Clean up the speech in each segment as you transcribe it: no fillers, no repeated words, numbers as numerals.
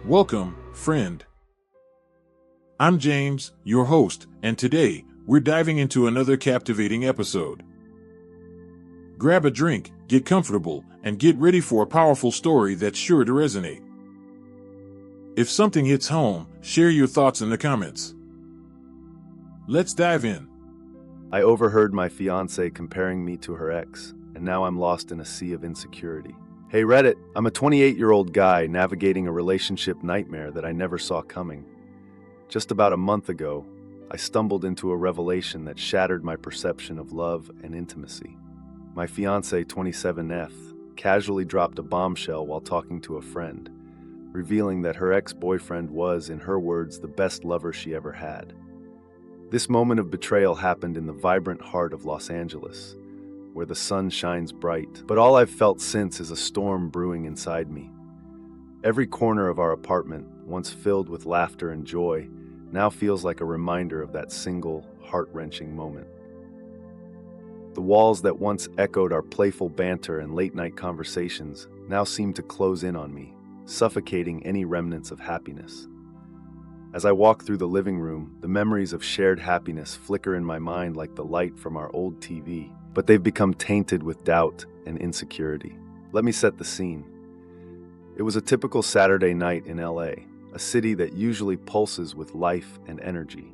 Welcome, friend. I'm James, your host, and today we're diving into another captivating episode. Grab a drink, get comfortable, and get ready for a powerful story that's sure to resonate. If something hits home, share your thoughts in the comments. Let's dive in. I overheard my fiancée comparing me to her ex, and now I'm lost in a sea of insecurity. Hey Reddit, I'm a 28-year-old guy navigating a relationship nightmare that I never saw coming. Just about a month ago, I stumbled into a revelation that shattered my perception of love and intimacy. My fiancée, 27F, casually dropped a bombshell while talking to a friend, revealing that her ex-boyfriend was, in her words, the best lover she ever had. This moment of betrayal happened in the vibrant heart of Los Angeles, where the sun shines bright, but all I've felt since is a storm brewing inside me. Every corner of our apartment, once filled with laughter and joy, now feels like a reminder of that single, heart-wrenching moment. The walls that once echoed our playful banter and late-night conversations now seem to close in on me, suffocating any remnants of happiness. As I walk through the living room, the memories of shared happiness flicker in my mind like the light from our old TV, but they've become tainted with doubt and insecurity. Let me set the scene. It was a typical Saturday night in LA, a city that usually pulses with life and energy.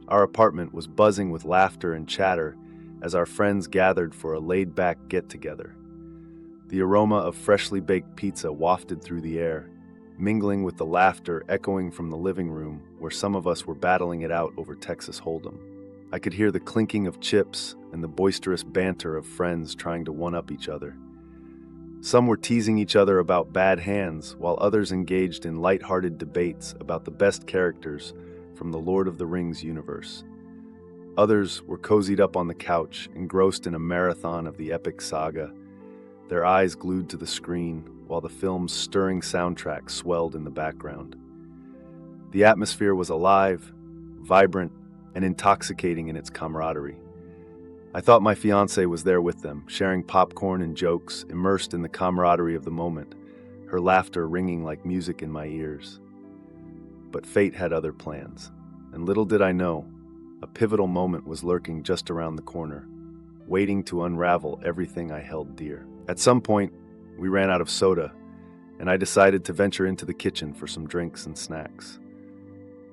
Our apartment was buzzing with laughter and chatter as our friends gathered for a laid-back get-together. The aroma of freshly baked pizza wafted through the air, mingling with the laughter echoing from the living room where some of us were battling it out over Texas Hold'em. I could hear the clinking of chips and the boisterous banter of friends trying to one-up each other. Some were teasing each other about bad hands, while others engaged in light-hearted debates about the best characters from the Lord of the Rings universe. Others were cozied up on the couch, engrossed in a marathon of the epic saga, their eyes glued to the screen, while the film's stirring soundtrack swelled in the background. The atmosphere was alive, vibrant, and intoxicating in its camaraderie. I thought my fiancée was there with them, sharing popcorn and jokes, immersed in the camaraderie of the moment, her laughter ringing like music in my ears. But fate had other plans, and little did I know, a pivotal moment was lurking just around the corner, waiting to unravel everything I held dear. At some point, we ran out of soda, and I decided to venture into the kitchen for some drinks and snacks.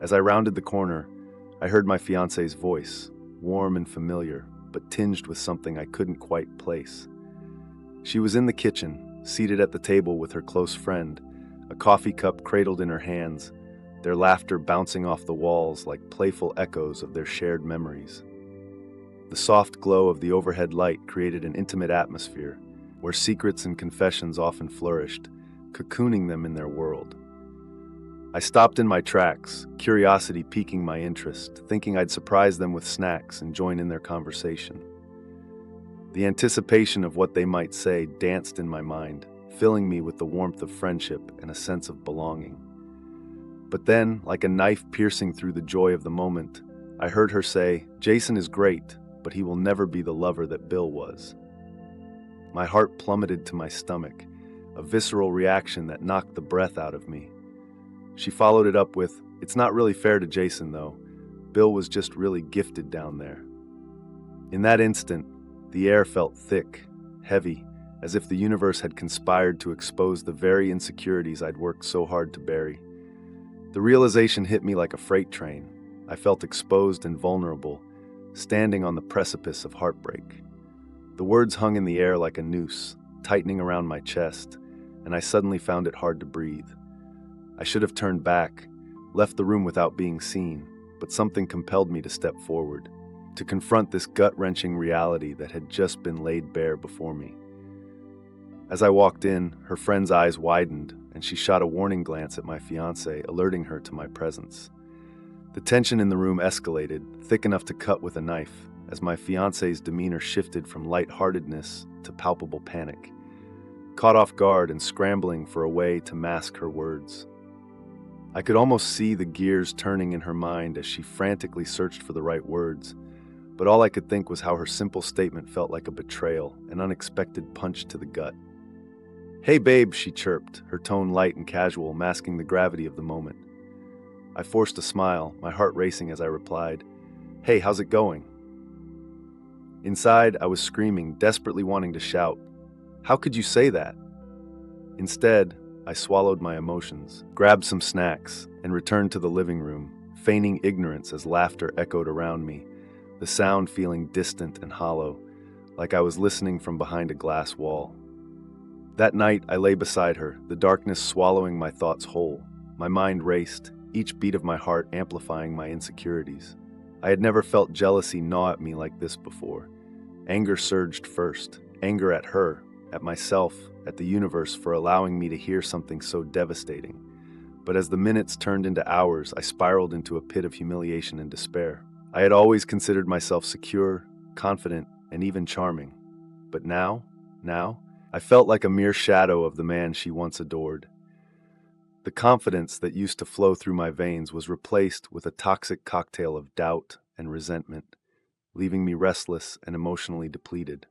As I rounded the corner, I heard my fiancée's voice, warm and familiar, but tinged with something I couldn't quite place. She was in the kitchen, seated at the table with her close friend, a coffee cup cradled in her hands, their laughter bouncing off the walls like playful echoes of their shared memories. The soft glow of the overhead light created an intimate atmosphere, where secrets and confessions often flourished, cocooning them in their world. I stopped in my tracks, curiosity piquing my interest, thinking I'd surprise them with snacks and join in their conversation. The anticipation of what they might say danced in my mind, filling me with the warmth of friendship and a sense of belonging. But then, like a knife piercing through the joy of the moment, I heard her say, "Jason is great, but he will never be the lover that Bill was." My heart plummeted to my stomach, a visceral reaction that knocked the breath out of me. She followed it up with, "It's not really fair to Jason, though. Bill was just really gifted down there." In that instant, the air felt thick, heavy, as if the universe had conspired to expose the very insecurities I'd worked so hard to bury. The realization hit me like a freight train. I felt exposed and vulnerable, standing on the precipice of heartbreak. The words hung in the air like a noose, tightening around my chest, and I suddenly found it hard to breathe. I should have turned back, left the room without being seen, but something compelled me to step forward, to confront this gut-wrenching reality that had just been laid bare before me. As I walked in, her friend's eyes widened, and she shot a warning glance at my fiancée, alerting her to my presence. The tension in the room escalated, thick enough to cut with a knife, as my fiancée's demeanor shifted from lightheartedness to palpable panic, caught off guard and scrambling for a way to mask her words. I could almost see the gears turning in her mind as she frantically searched for the right words, but all I could think was how her simple statement felt like a betrayal, an unexpected punch to the gut. "Hey babe," she chirped, her tone light and casual, masking the gravity of the moment. I forced a smile, my heart racing as I replied, "Hey, how's it going?" Inside, I was screaming, desperately wanting to shout, "How could you say that?" Instead, I swallowed my emotions, grabbed some snacks, and returned to the living room, feigning ignorance as laughter echoed around me, the sound feeling distant and hollow, like I was listening from behind a glass wall. That night, I lay beside her, the darkness swallowing my thoughts whole. My mind raced, each beat of my heart amplifying my insecurities. I had never felt jealousy gnaw at me like this before. Anger surged first, anger at her, at myself, at the universe for allowing me to hear something so devastating. But as the minutes turned into hours, I spiraled into a pit of humiliation and despair. I had always considered myself secure, confident, and even charming. But now, I felt like a mere shadow of the man she once adored. The confidence that used to flow through my veins was replaced with a toxic cocktail of doubt and resentment, leaving me restless and emotionally depleted.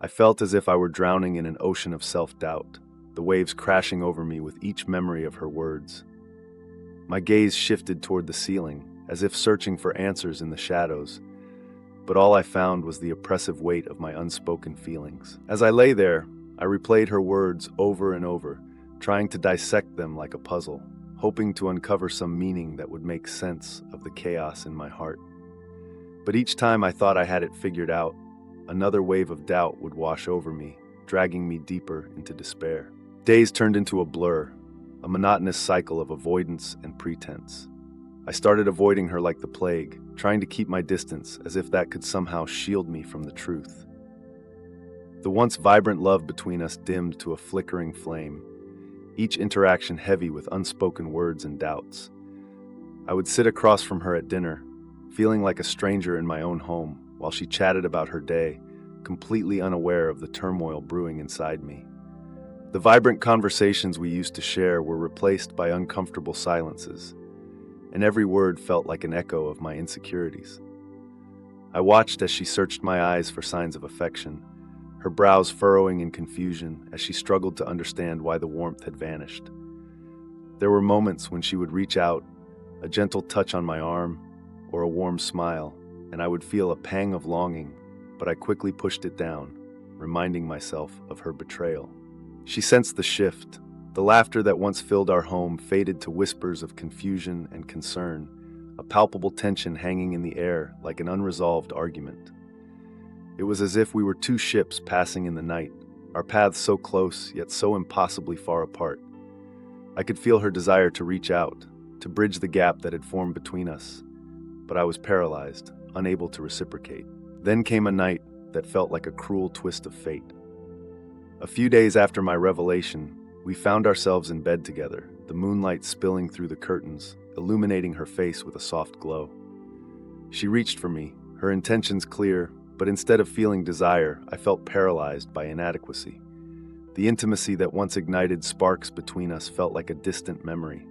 I felt as if I were drowning in an ocean of self-doubt, the waves crashing over me with each memory of her words. My gaze shifted toward the ceiling, as if searching for answers in the shadows, but all I found was the oppressive weight of my unspoken feelings. As I lay there, I replayed her words over and over, trying to dissect them like a puzzle, hoping to uncover some meaning that would make sense of the chaos in my heart. But each time I thought I had it figured out, another wave of doubt would wash over me, dragging me deeper into despair. Days turned into a blur, a monotonous cycle of avoidance and pretense. I started avoiding her like the plague, trying to keep my distance as if that could somehow shield me from the truth. The once vibrant love between us dimmed to a flickering flame, each interaction heavy with unspoken words and doubts. I would sit across from her at dinner, feeling like a stranger in my own home, while she chatted about her day, completely unaware of the turmoil brewing inside me. The vibrant conversations we used to share were replaced by uncomfortable silences, and every word felt like an echo of my insecurities. I watched as she searched my eyes for signs of affection, her brows furrowing in confusion as she struggled to understand why the warmth had vanished. There were moments when she would reach out, a gentle touch on my arm, or a warm smile, and I would feel a pang of longing, but I quickly pushed it down, reminding myself of her betrayal. She sensed the shift. The laughter that once filled our home faded to whispers of confusion and concern, a palpable tension hanging in the air like an unresolved argument. It was as if we were two ships passing in the night, our paths so close yet so impossibly far apart. I could feel her desire to reach out, to bridge the gap that had formed between us, but I was paralyzed, unable to reciprocate. Then came a night that felt like a cruel twist of fate. A few days after my revelation, we found ourselves in bed together, the moonlight spilling through the curtains, illuminating her face with a soft glow. She reached for me, her intentions clear, but instead of feeling desire, I felt paralyzed by inadequacy. The intimacy that once ignited sparks between us felt like a distant memory,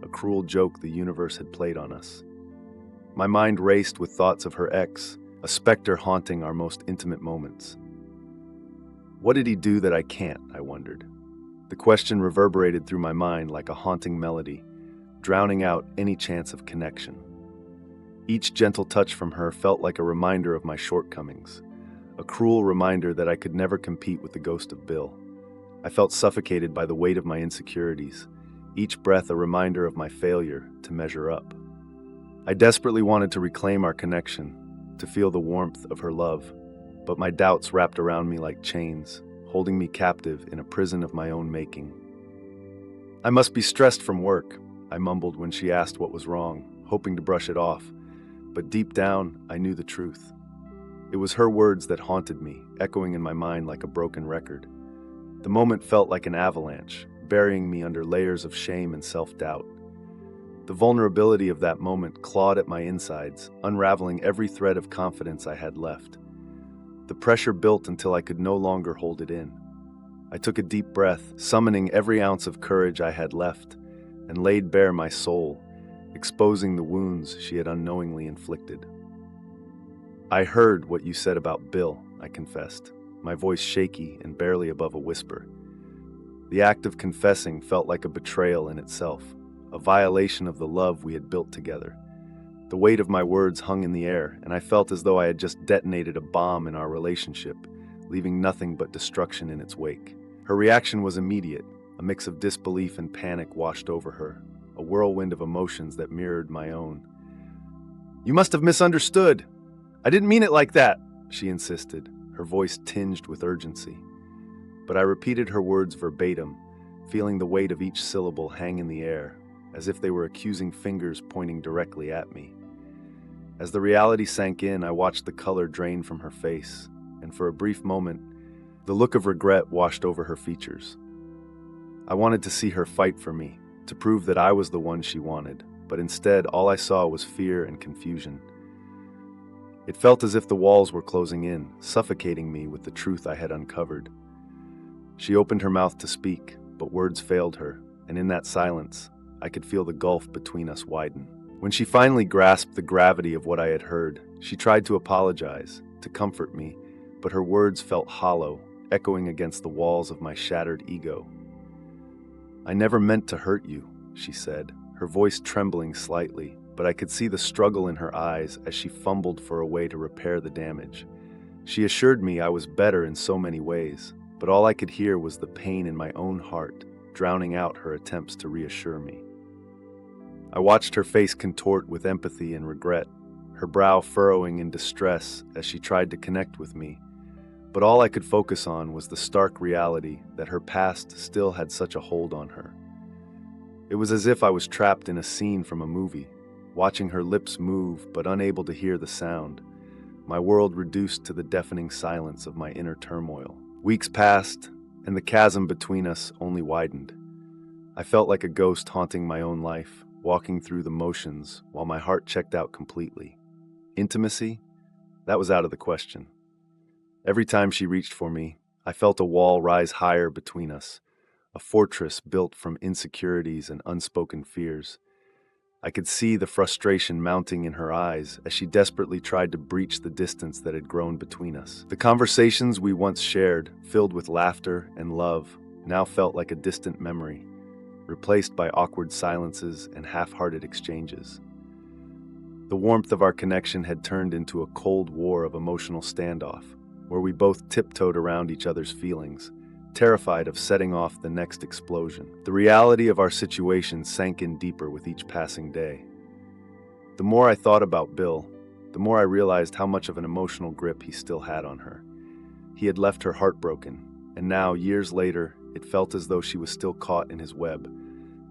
a cruel joke the universe had played on us. My mind raced with thoughts of her ex, a specter haunting our most intimate moments. What did he do that I can't, I wondered. The question reverberated through my mind like a haunting melody, drowning out any chance of connection. Each gentle touch from her felt like a reminder of my shortcomings, a cruel reminder that I could never compete with the ghost of Bill. I felt suffocated by the weight of my insecurities, each breath a reminder of my failure to measure up. I desperately wanted to reclaim our connection, to feel the warmth of her love, but my doubts wrapped around me like chains, holding me captive in a prison of my own making. "I must be stressed from work," I mumbled when she asked what was wrong, hoping to brush it off, but deep down, I knew the truth. It was her words that haunted me, echoing in my mind like a broken record. The moment felt like an avalanche, burying me under layers of shame and self-doubt. The vulnerability of that moment clawed at my insides, unraveling every thread of confidence I had left. The pressure built until I could no longer hold it in. I took a deep breath, summoning every ounce of courage I had left, and laid bare my soul, exposing the wounds she had unknowingly inflicted. "I heard what you said about Bill," I confessed, my voice shaky and barely above a whisper. The act of confessing felt like a betrayal in itself, a violation of the love we had built together. The weight of my words hung in the air, and I felt as though I had just detonated a bomb in our relationship, leaving nothing but destruction in its wake. Her reaction was immediate. A mix of disbelief and panic washed over her, a whirlwind of emotions that mirrored my own. "You must have misunderstood. I didn't mean it like that," she insisted, her voice tinged with urgency. But I repeated her words verbatim, feeling the weight of each syllable hang in the air, as if they were accusing fingers pointing directly at me. As the reality sank in, I watched the color drain from her face, and for a brief moment, the look of regret washed over her features. I wanted to see her fight for me, to prove that I was the one she wanted, but instead all I saw was fear and confusion. It felt as if the walls were closing in, suffocating me with the truth I had uncovered. She opened her mouth to speak, but words failed her, and in that silence, I could feel the gulf between us widen. When she finally grasped the gravity of what I had heard, she tried to apologize, to comfort me, but her words felt hollow, echoing against the walls of my shattered ego. "I never meant to hurt you," she said, her voice trembling slightly, but I could see the struggle in her eyes as she fumbled for a way to repair the damage. She assured me I was better in so many ways, but all I could hear was the pain in my own heart, drowning out her attempts to reassure me. I watched her face contort with empathy and regret, her brow furrowing in distress as she tried to connect with me, but all I could focus on was the stark reality that her past still had such a hold on her. It was as if I was trapped in a scene from a movie, watching her lips move but unable to hear the sound, my world reduced to the deafening silence of my inner turmoil. Weeks passed, and the chasm between us only widened. I felt like a ghost haunting my own life, walking through the motions while my heart checked out completely. Intimacy? That was out of the question. Every time she reached for me, I felt a wall rise higher between us, a fortress built from insecurities and unspoken fears. I could see the frustration mounting in her eyes as she desperately tried to breach the distance that had grown between us. The conversations we once shared, filled with laughter and love, now felt like a distant memory, replaced by awkward silences and half-hearted exchanges. The warmth of our connection had turned into a cold war of emotional standoff, where we both tiptoed around each other's feelings, terrified of setting off the next explosion. The reality of our situation sank in deeper with each passing day. The more I thought about Bill, the more I realized how much of an emotional grip he still had on her. He had left her heartbroken, and now, years later, it felt as though she was still caught in his web,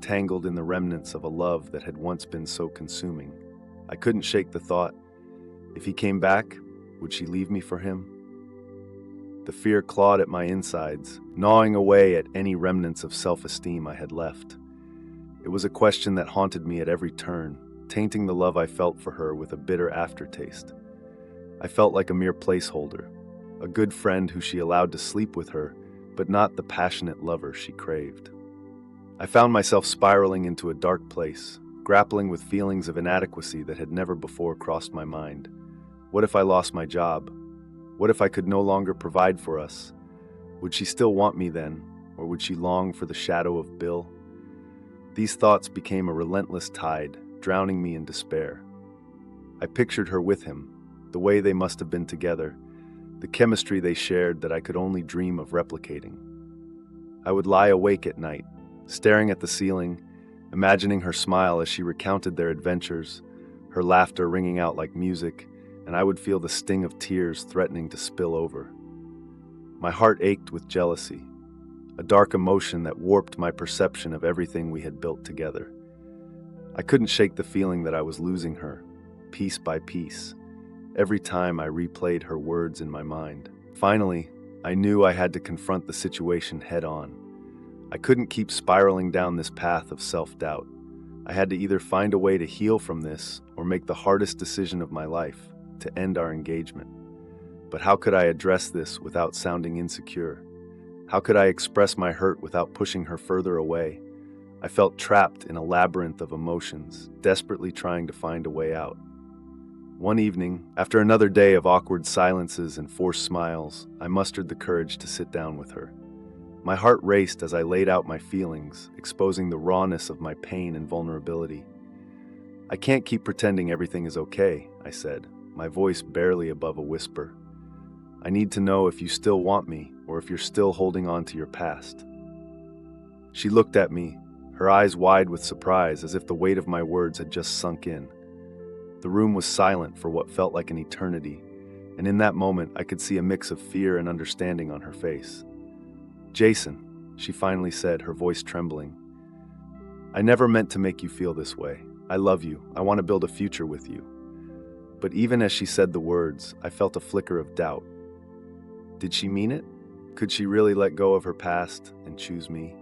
tangled in the remnants of a love that had once been so consuming. I couldn't shake the thought, if he came back, would she leave me for him? The fear clawed at my insides, gnawing away at any remnants of self-esteem I had left. It was a question that haunted me at every turn, tainting the love I felt for her with a bitter aftertaste. I felt like a mere placeholder, a good friend who she allowed to sleep with her, but not the passionate lover she craved. I found myself spiraling into a dark place, grappling with feelings of inadequacy that had never before crossed my mind. What if I lost my job? What if I could no longer provide for us? Would she still want me then, or would she long for the shadow of Bill? These thoughts became a relentless tide, drowning me in despair. I pictured her with him, the way they must have been together, the chemistry they shared that I could only dream of replicating. I would lie awake at night, staring at the ceiling, imagining her smile as she recounted their adventures, her laughter ringing out like music, and I would feel the sting of tears threatening to spill over. My heart ached with jealousy, a dark emotion that warped my perception of everything we had built together. I couldn't shake the feeling that I was losing her, piece by piece, every time I replayed her words in my mind. Finally, I knew I had to confront the situation head-on. I couldn't keep spiraling down this path of self-doubt. I had to either find a way to heal from this or make the hardest decision of my life, to end our engagement. But how could I address this without sounding insecure? How could I express my hurt without pushing her further away? I felt trapped in a labyrinth of emotions, desperately trying to find a way out. One evening, after another day of awkward silences and forced smiles, I mustered the courage to sit down with her. My heart raced as I laid out my feelings, exposing the rawness of my pain and vulnerability. "I can't keep pretending everything is okay," I said, my voice barely above a whisper. "I need to know if you still want me or if you're still holding on to your past." She looked at me, her eyes wide with surprise, as if the weight of my words had just sunk in. The room was silent for what felt like an eternity, and in that moment I could see a mix of fear and understanding on her face. "Jason," she finally said, her voice trembling, "I never meant to make you feel this way. I love you. I want to build a future with you." But even as she said the words, I felt a flicker of doubt. Did she mean it? Could she really let go of her past and choose me?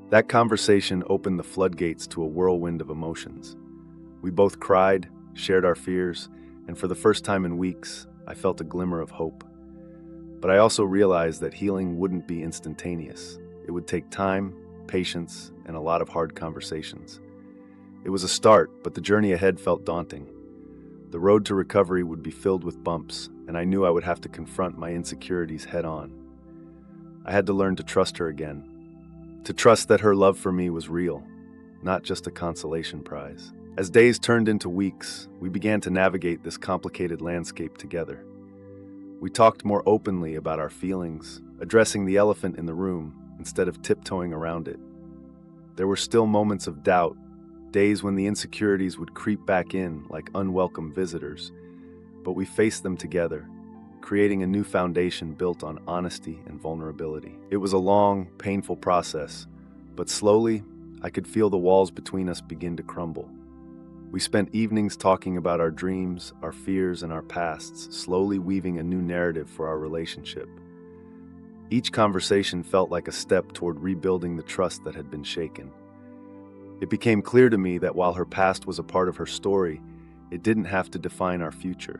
That conversation opened the floodgates to a whirlwind of emotions. We both cried, shared our fears, and for the first time in weeks, I felt a glimmer of hope. But I also realized that healing wouldn't be instantaneous. It would take time, patience, and a lot of hard conversations. It was a start, but the journey ahead felt daunting. The road to recovery would be filled with bumps, and I knew I would have to confront my insecurities head on. I had to learn to trust her again, to trust that her love for me was real, not just a consolation prize. As days turned into weeks, we began to navigate this complicated landscape together. We talked more openly about our feelings, addressing the elephant in the room instead of tiptoeing around it. There were still moments of doubt, days when the insecurities would creep back in like unwelcome visitors, but we faced them together, creating a new foundation built on honesty and vulnerability. It was a long, painful process, but slowly, I could feel the walls between us begin to crumble. We spent evenings talking about our dreams, our fears, and our pasts, slowly weaving a new narrative for our relationship. Each conversation felt like a step toward rebuilding the trust that had been shaken. It became clear to me that while her past was a part of her story, it didn't have to define our future.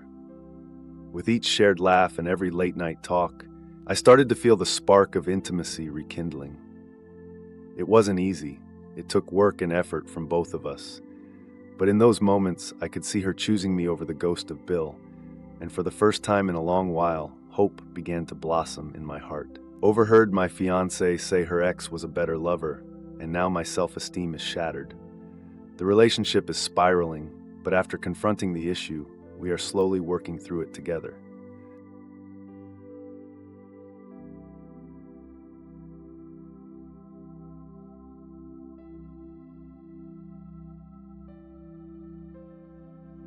With each shared laugh and every late-night talk, I started to feel the spark of intimacy rekindling. It wasn't easy. It took work and effort from both of us. But in those moments, I could see her choosing me over the ghost of Bill, and for the first time in a long while, hope began to blossom in my heart. Overheard my fiancée say her ex was a better lover, and now my self-esteem is shattered. The relationship is spiraling, but after confronting the issue, we are slowly working through it together.